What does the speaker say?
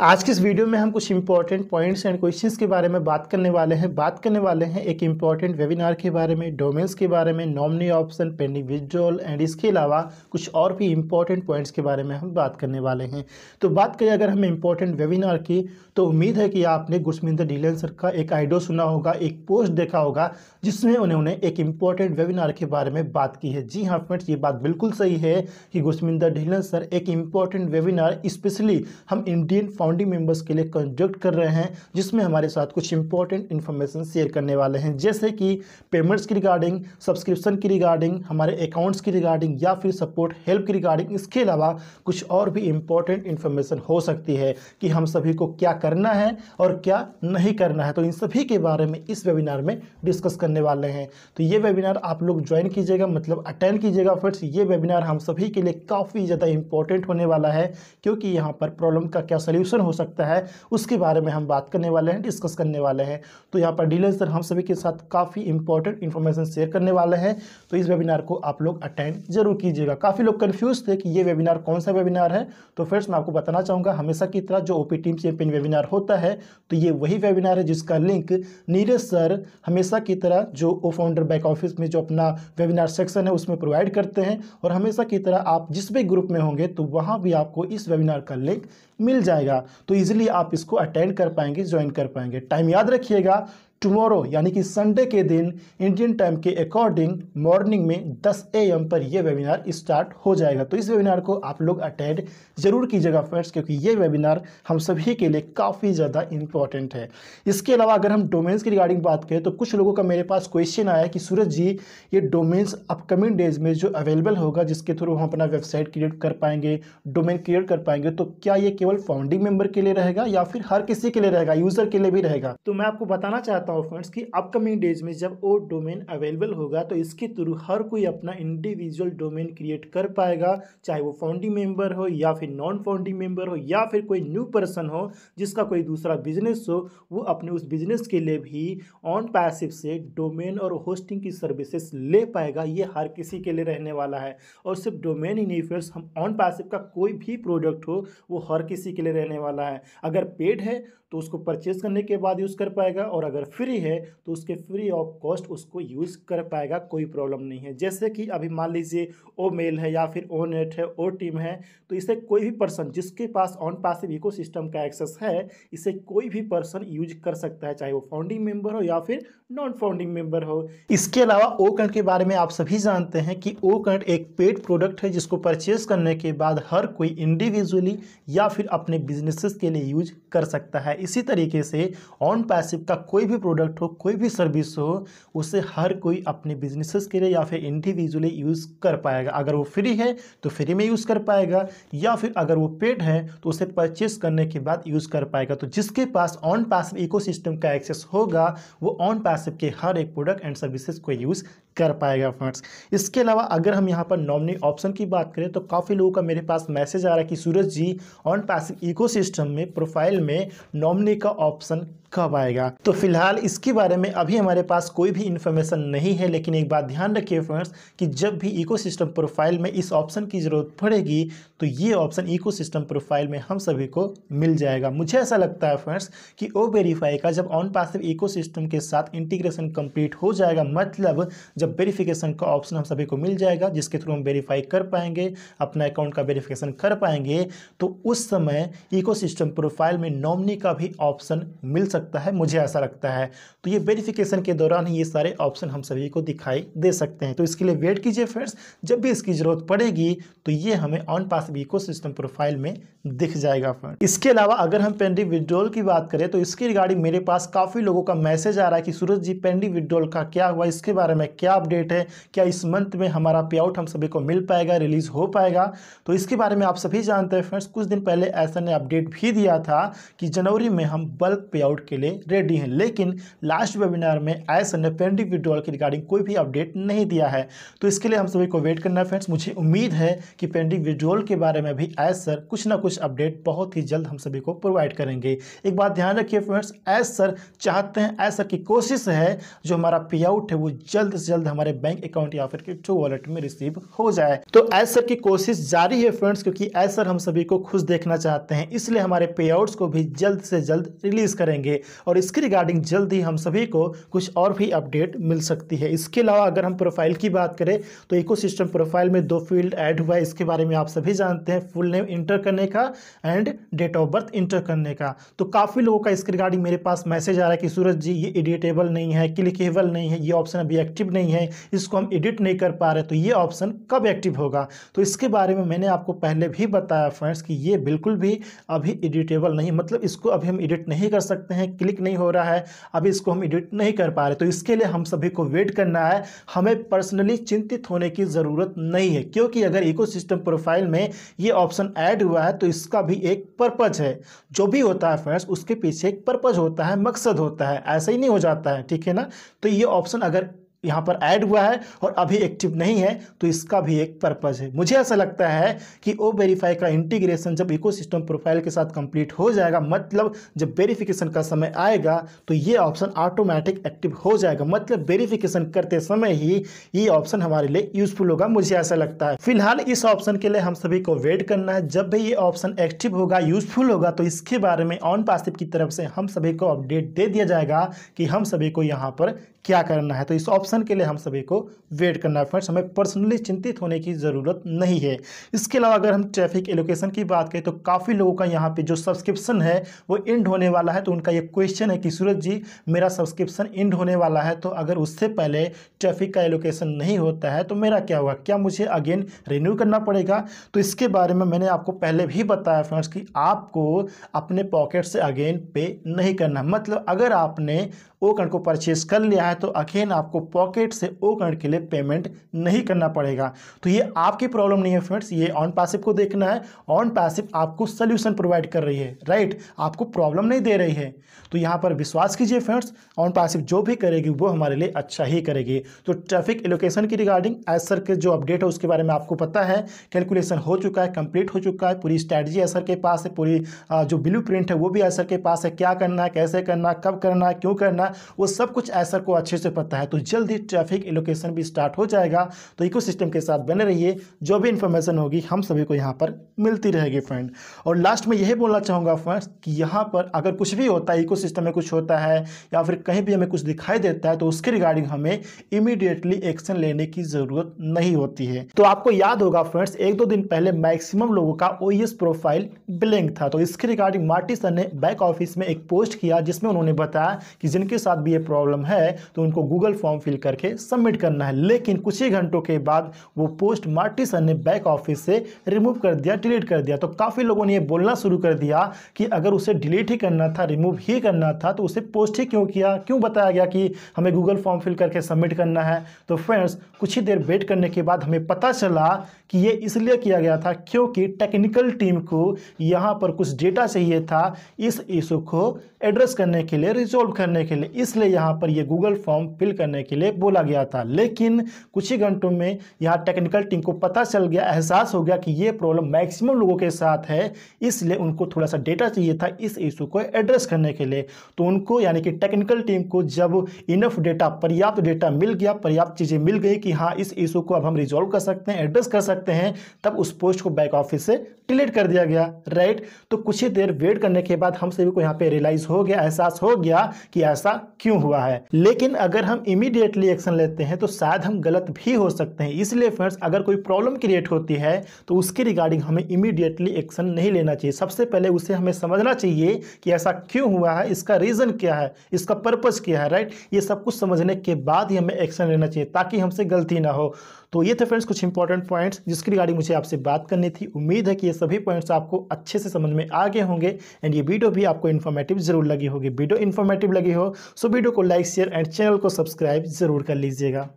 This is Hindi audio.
आज की इस वीडियो में हम कुछ इंपॉर्टेंट पॉइंट्स एंड क्वेश्चंस के बारे में बात करने वाले हैं एक इंपॉर्टेंट वेबिनार के बारे में, डोमेन्स के बारे में, nominee option, pending withdrawal and इसके अलावा कुछ और भी इंपॉर्टेंट पॉइंट्स के बारे में हम बात करने वाले हैं। तो बात करें अगर हम इंपॉर्टेंट वेबिनार की, तो उम्मीद है कि आपने गुरसमिंदर ढीलन सर का एक आइडियो सुना होगा, एक पोस्ट देखा होगा जिसमें उन्होंने एक इंपॉर्टेंट वेबिनार के बारे में बात की है। जी हाँ फ्रेंड्स, ये बात बिल्कुल सही है कि गुरसमिंदर ढीलन सर एक इंपॉर्टेंट वेबिनार स्पेशली हम इंडियन फाउंडिंग मेंबर्स के लिए कंडक्ट कर रहे हैं, जिसमें हमारे साथ कुछ इंपॉर्टेंट इन्फॉर्मेशन शेयर करने वाले हैं, जैसे कि पेमेंट्स की रिगार्डिंग, सब्सक्रिप्शन की रिगार्डिंग, हमारे अकाउंट्स की रिगार्डिंग या फिर सपोर्ट हेल्प की रिगार्डिंग। इसके अलावा कुछ और भी इंपॉर्टेंट इन्फॉर्मेशन हो सकती है कि हम सभी को क्या करना है और क्या नहीं करना है। तो इन सभी के बारे में इस वेबिनार में डिस्कस करने वाले हैं। तो ये वेबिनार आप लोग ज्वाइन कीजिएगा, मतलब अटेंड कीजिएगा फ्रेंड्स। ये वेबिनार हम सभी के लिए काफ़ी ज़्यादा इंपॉर्टेंट होने वाला है, क्योंकि यहाँ पर प्रॉब्लम का क्या सल्यूशन हो सकता है उसके बारे में हम बात करने वाले हैं, डिस्कस करने वाले हैं। तो यहाँ पर ढीलन सर हम सभी के साथ काफ़ी इंपॉर्टेंट इन्फॉर्मेशन शेयर करने वाले हैं। तो इस वेबिनार को आप लोग अटेंड जरूर कीजिएगा। काफ़ी लोग कंफ्यूज थे कि ये वेबिनार कौन सा वेबिनार है, तो फ्रेंड्स मैं आपको बताना चाहूँगा, हमेशा की तरह जो ओपी टीम चैंपियन वेबिनार होता है, तो ये वही वेबिनार है जिसका लिंक नीरज सर हमेशा की तरह जो ओ फाउंडर बैक ऑफिस में जो अपना वेबिनार सेक्शन है उसमें प्रोवाइड करते हैं। और हमेशा की तरह आप जिस भी ग्रुप में होंगे तो वहाँ भी आपको इस वेबिनार का लिंक मिल जाएगा, तो इजीली आप इसको अटेंड कर पाएंगे, ज्वाइन कर पाएंगे। टाइम याद रखिएगा, टुमारो यानी कि संडे के दिन इंडियन टाइम के अकॉर्डिंग मॉर्निंग में 10 AM पर यह वेबिनार स्टार्ट हो जाएगा। तो इस वेबिनार को आप लोग अटेंड जरूर कीजिएगा फ्रेंड्स, क्योंकि ये वेबिनार हम सभी के लिए काफ़ी ज़्यादा इंपॉर्टेंट है। इसके अलावा अगर हम डोमेन्स की रिगार्डिंग बात करें, तो कुछ लोगों का मेरे पास क्वेश्चन आया कि सूरज जी, ये डोमेन्स अपकमिंग डेज में जो अवेलेबल होगा, जिसके थ्रू हम अपना वेबसाइट क्रिएट कर पाएंगे, डोमेन क्रिएट कर पाएंगे, तो क्या ये केवल फाउंडिंग मेंबर के लिए रहेगा या फिर हर किसी के लिए रहेगा, यूजर के लिए भी रहेगा? तो मैं आपको बताना चाहता हूं फ्रेंड्स कि अपकमिंग डेज में जब वो डोमेन अवेलेबल होगा तो इसके थ्रू हर कोई अपना इंडिविजुअल डोमेन क्रिएट कर पाएगा, चाहे वो फाउंडिंग मेंबर हो या फिर नॉन फाउंडिंग मेंबर हो या फिर कोई न्यू पर्सन हो जिसका कोई दूसरा बिजनेस हो, वो अपने उस बिजनेस के लिए भी ऑन पैसिव से डोमेन और होस्टिंग की सर्विसेज ले पाएगा। ये हर किसी के लिए रहने वाला है। और सिर्फ डोमेन ही नहीं फ्रेंड्स, हम ऑन पैसिव का कोई भी प्रोडक्ट हो वो हर किसी के लिए रहने वाला है। अगर पेड है तो उसको परचेज करने के बाद यूज़ कर पाएगा, और अगर फ्री है तो उसके फ्री ऑफ कॉस्ट उसको यूज़ कर पाएगा, कोई प्रॉब्लम नहीं है। जैसे कि अभी मान लीजिए ओ मेल है या फिर ओ नेट है, ओ टीम है, तो इसे कोई भी पर्सन जिसके पास ऑन पैसिव इकोसिस्टम का एक्सेस है, इसे कोई भी पर्सन यूज कर सकता है, चाहे वो फाउंडिंग मेंबर हो या फिर नॉन फाउंडिंग मेंबर हो। इसके अलावा ओ कार्ड के बारे में आप सभी जानते हैं कि ओ कार्ड एक पेड प्रोडक्ट है जिसको परचेज करने के बाद हर कोई इंडिविजुअली या फिर अपने बिजनेसेस के लिए यूज कर सकता है। इसी तरीके से ऑन पैसिव का कोई भी प्रोडक्ट हो, कोई भी सर्विस हो, उसे हर कोई अपने बिजनेसेस के लिए या फिर इंडिविजुअली यूज़ कर पाएगा। अगर वो फ्री है तो फ्री में यूज़ कर पाएगा, या फिर अगर वो पेड है तो उसे परचेस करने के बाद यूज़ कर पाएगा। तो जिसके पास ऑन पैसिव इकोसिस्टम का एक्सेस होगा वो ऑन पैसिव के हर एक प्रोडक्ट एंड सर्विसेज को यूज़ कर पाएगा फ्रेंड्स। इसके अलावा अगर हम यहाँ पर नॉमिनी ऑप्शन की बात करें, तो काफ़ी लोगों का मेरे पास मैसेज आ रहा है कि सूरज जी, ऑन पैसिव इकोसिस्टम में प्रोफाइल में नॉमिनी का ऑप्शन कब आएगा? तो फिलहाल इसके बारे में अभी हमारे पास कोई भी इंफॉर्मेशन नहीं है, लेकिन एक बात ध्यान रखिए फ्रेंड्स कि जब भी इकोसिस्टम प्रोफाइल में इस ऑप्शन की ज़रूरत पड़ेगी तो ये ऑप्शन इकोसिस्टम प्रोफाइल में हम सभी को मिल जाएगा। मुझे ऐसा लगता है फ्रेंड्स कि ओ वेरीफाई का जब ऑन पैसिव इकोसिस्टम के साथ इंटीग्रेशन कंप्लीट हो जाएगा, मतलब जब वेरिफिकेशन का ऑप्शन हम सभी को मिल जाएगा जिसके थ्रू हम वेरीफाई कर पाएंगे, अपना अकाउंट का वेरिफिकेशन कर पाएंगे, तो उस समय इकोसिस्टम प्रोफाइल में नॉमिनी का भी ऑप्शन मिल सकता है, मुझे ऐसा लगता है। तो ये वेरिफिकेशन के दौरान ही ये सारे ऑप्शन हम सभी को दिखाई दे सकते हैं। तो इसके लिए वेट कीजिए फ्रेंड्स, जब भी इसकी जरूरत पड़ेगी तो ये हमें ऑन पैसिव इकोसिस्टम प्रोफाइल में दिख जाएगा फ्रेंड्स। इसके अलावा अगर हम पेंडिंग विड्रॉल की बात करें, तो इसके रिगार्डिंग मेरे पास काफ़ी लोगों का मैसेज आ रहा है कि सूरज जी, पेंडिंग विड्रॉल का क्या हुआ, इसके बारे में क्या अपडेट है, क्या इस मंथ में हमारा पे आउट हम सभी को मिल पाएगा, रिलीज हो पाएगा? तो इसके बारे में आप सभी जानते हैं फ्रेंड्स, कुछ दिन पहले ऐसा ने अपडेट भी दिया था कि जनवरी में हम बल्क पे आउट के लिए रेडी हैं। लेकिन लास्ट वेबिनार में आयस सर ने पेंडिंग विड्रॉल के रिगार्डिंग कोई भी अपडेट नहीं दिया है, तो इसके लिए हम सभी को वेट करना है फ्रेंड्स। मुझे उम्मीद है कि पेंडिंग विड्रॉल के बारे में भी आयस सर कुछ ना कुछ अपडेट बहुत ही जल्द हम सभी को प्रोवाइड करेंगे। एक बात ध्यान रखिए फ्रेंड्स, आयस सर चाहते हैं, आयस सर की कोशिश है जो हमारा पे आउट है वो जल्द से जल्द हमारे बैंक अकाउंट या फिर क्रिप्टो वॉलेट में रिसीव हो जाए। तो आयस सर की कोशिश जारी है फ्रेंड्स, क्योंकि आयस सर हम सभी को खुश देखना चाहते हैं, इसलिए हमारे पे आउट्स को भी जल्द से जल्द रिलीज करेंगे और इसके रिगार्डिंग जल्द ही हम सभी को कुछ और भी अपडेट मिल सकती है। इसके अलावा अगर हम प्रोफाइल की बात करें तो इकोसिस्टम प्रोफाइल में 2 फील्ड ऐड हुआ है, इसके बारे में आप सभी जानते हैं, फुल नेम इंटर करने का and date of birth enter करने का। तो काफ़ी लोगों का इसके रिगार्डिंग मेरे पास मैसेज आ रहा है कि सूरज जी ये एडिटेबल नहीं है, क्लिकेबल नहीं है, ये ऑप्शन अभी एक्टिव नहीं है, इसको हम एडिट नहीं कर पा रहे, तो ये ऑप्शन कब एक्टिव होगा। तो इसके बारे में मैंने आपको पहले भी बताया फ्रेंड्स कि ये बिल्कुल भी अभी एडिटेबल नहीं, मतलब इसको अभी हम एडिट नहीं कर सकते हैं, क्लिक नहीं हो रहा है, अभी इसको हम एडिट नहीं कर पा रहे। तो इसके लिए हम सभी को वेट करना है, हमें पर्सनली चिंतित होने की ज़रूरत नहीं है, क्योंकि अगर इकोसिस्टम प्रोफाइल में ये ऑप्शन ऐड हुआ है तो इसका भी एक पर्पज है। जो भी होता है फ्रेंड्स उसके पीछे एक पर्पज होता है, मकसद होता है, ऐसा ही नहीं हो जाता है, ठीक है ना। तो ये ऑप्शन अगर यहाँ पर ऐड हुआ है और अभी एक्टिव नहीं है तो इसका भी एक पर्पज है। मुझे ऐसा लगता है कि ओ वेरीफाई का इंटीग्रेशन जब इकोसिस्टम प्रोफाइल के साथ कंप्लीट हो जाएगा, मतलब जब वेरिफिकेशन का समय आएगा तो ये ऑप्शन ऑटोमेटिक एक्टिव हो जाएगा, मतलब वेरिफिकेशन करते समय ही ये ऑप्शन हमारे लिए यूजफुल होगा, मुझे ऐसा लगता है। फिलहाल इस ऑप्शन के लिए हम सभी को वेट करना है, जब भी ये ऑप्शन एक्टिव होगा, यूजफुल होगा, तो इसके बारे में ऑन पासिव की तरफ से हम सभी को अपडेट दे दिया जाएगा कि हम सभी को यहाँ पर क्या करना है। तो इस ऑप्शन के लिए हम सभी को वेट करना है फ्रेंड्स, हमें पर्सनली चिंतित होने की ज़रूरत नहीं है। इसके अलावा अगर हम ट्रैफिक एलोकेशन की बात करें तो काफ़ी लोगों का यहाँ पे जो सब्सक्रिप्शन है वो एंड होने वाला है, तो उनका ये क्वेश्चन है कि सूरज जी मेरा सब्सक्रिप्शन एंड होने वाला है, तो अगर उससे पहले ट्रैफिक का एलोकेशन नहीं होता है तो मेरा क्या होगा, क्या मुझे अगेन रिन्यू करना पड़ेगा। तो इसके बारे में मैंने आपको पहले भी बताया फ्रेंड्स कि आपको अपने पॉकेट से अगेन पे नहीं करना, मतलब अगर आपने ओ कार्ड को परचेज कर लिया है तो अगेन आपको पॉकेट से ओ कार्ड के लिए पेमेंट नहीं करना पड़ेगा। तो ये आपकी प्रॉब्लम नहीं है फ्रेंड्स, ये ऑन पैसिव को देखना है। ऑन पैसिव आपको सोल्यूशन प्रोवाइड कर रही है, राइट, आपको प्रॉब्लम नहीं दे रही है। तो यहाँ पर विश्वास कीजिए फ्रेंड्स, ऑन पैसिव जो भी करेगी वो हमारे लिए अच्छा ही करेगी। तो ट्रैफिक एलोकेशन की रिगार्डिंग एज सर के जो अपडेट है उसके बारे में आपको पता है, कैलकुलेशन हो चुका है, कंप्लीट हो चुका है, पूरी स्ट्रैटेजी एज सर के पास है, पूरी जो ब्लूप्रिंट है वो भी एज सर के पास है, क्या करना है, कैसे करना है, कब करना है, क्यों करना है, वो सब कुछ एज सर को अच्छे से पता है। तो जल्द ही ट्रैफिक एलोकेशन भी स्टार्ट हो जाएगा, तो इकोसिस्टम के साथ बने रहिए, जो भी इंफॉर्मेशन होगी हम सभी को यहाँ पर मिलती रहेगी फ्रेंड। और लास्ट में यही बोलना चाहूँगा फ्रेंड्स कि यहाँ पर अगर कुछ भी होता है, इकोसिस्टम में कुछ होता है या फिर कहीं भी हमें कुछ दिखाई देता है तो उसके रिगार्डिंग हमें इमीडिएटली एक्शन लेने की ज़रूरत नहीं होती है। तो आपको याद होगा फ्रेंड्स, 1-2 दिन पहले मैक्सिमम लोगों का ओएस प्रोफाइल ब्लैंक था, तो इसके रिगार्डिंग मार्टी सर ने बैक ऑफिस में एक पोस्ट किया जिसमें उन्होंने बताया कि जिनके साथ भी ये प्रॉब्लम है तो उनको गूगल फॉर्म फिल करके सबमिट करना है। लेकिन कुछ ही घंटों के बाद वो पोस्ट मार्टी सर ने बैक ऑफिस से रिमूव कर दिया, डिलीट कर दिया। तो काफ़ी लोगों ने ये बोलना शुरू कर दिया कि अगर उसे डिलीट ही करना था, रिमूव ही करना था, तो उसे पोस्ट ही क्यों किया, क्यों बताया गया कि हमें गूगल फॉर्म फिल करके सबमिट करना है। तो फ्रेंड्स कुछ ही देर वेट करने के बाद हमें पता चला कि ये इसलिए किया गया था क्योंकि टेक्निकल टीम को यहाँ पर कुछ डेटा चाहिए था इस इशू को एड्रेस करने के लिए, रिजॉल्व करने के लिए, इसलिए यहाँ पर ये गूगल फॉर्म फिल करने के लिए बोला गया था। लेकिन कुछ ही घंटों में यहाँ टेक्निकल टीम को पता चल गया, एहसास हो गया कि ये प्रॉब्लम मैक्सिमम लोगों के साथ है, इसलिए उनको थोड़ा सा डेटा चाहिए था इस इशू को एड्रेस करने के लिए। तो उनको यानी कि टेक्निकल टीम को जब इनफ डेटा, पर्याप्त डेटा मिल गया, पर्याप्त चीज़ें मिल गई कि हाँ इस इशू को अब हम रिजॉल्व कर सकते हैं, एड्रेस कर सकते हैं, तब उस पोस्ट को बैक ऑफिस से डिलीट कर दिया गया, राइट। तो कुछ ही देर वेट करने के बाद हम सभी को यहाँ पे रियलाइज हो गया, एहसास हो गया कि ऐसा क्यों हुआ है। लेकिन अगर हम इमीडिएटली एक्शन लेते हैं तो शायद हम गलत भी हो सकते हैं। इसलिए फ्रेंड्स अगर कोई प्रॉब्लम क्रिएट होती है तो उसके रिगार्डिंग हमें इमीडिएटली एक्शन नहीं लेना चाहिए। सबसे पहले उसे हमें समझना चाहिए कि ऐसा क्यों हुआ है, इसका रीज़न क्या है, इसका पर्पस क्या है, राइट। ये सब कुछ समझने के बाद ही हमें एक्शन लेना चाहिए ताकि हमसे गलती ना हो। तो ये थे फ्रेंड्स कुछ इंपॉर्टेंट पॉइंट्स जिसकी रिगार्डिंग मुझे आपसे बात करनी थी। उम्मीद है कि ये सभी पॉइंट्स आपको अच्छे से समझ में आ गए होंगे एंड ये वीडियो भी आपको इन्फॉर्मेटिव जरूर लगी होगी। वीडियो इन्फॉर्मेटिव लगी हो सो वीडियो को लाइक, शेयर एंड चैनल को सब्सक्राइब जरूर कर लीजिएगा।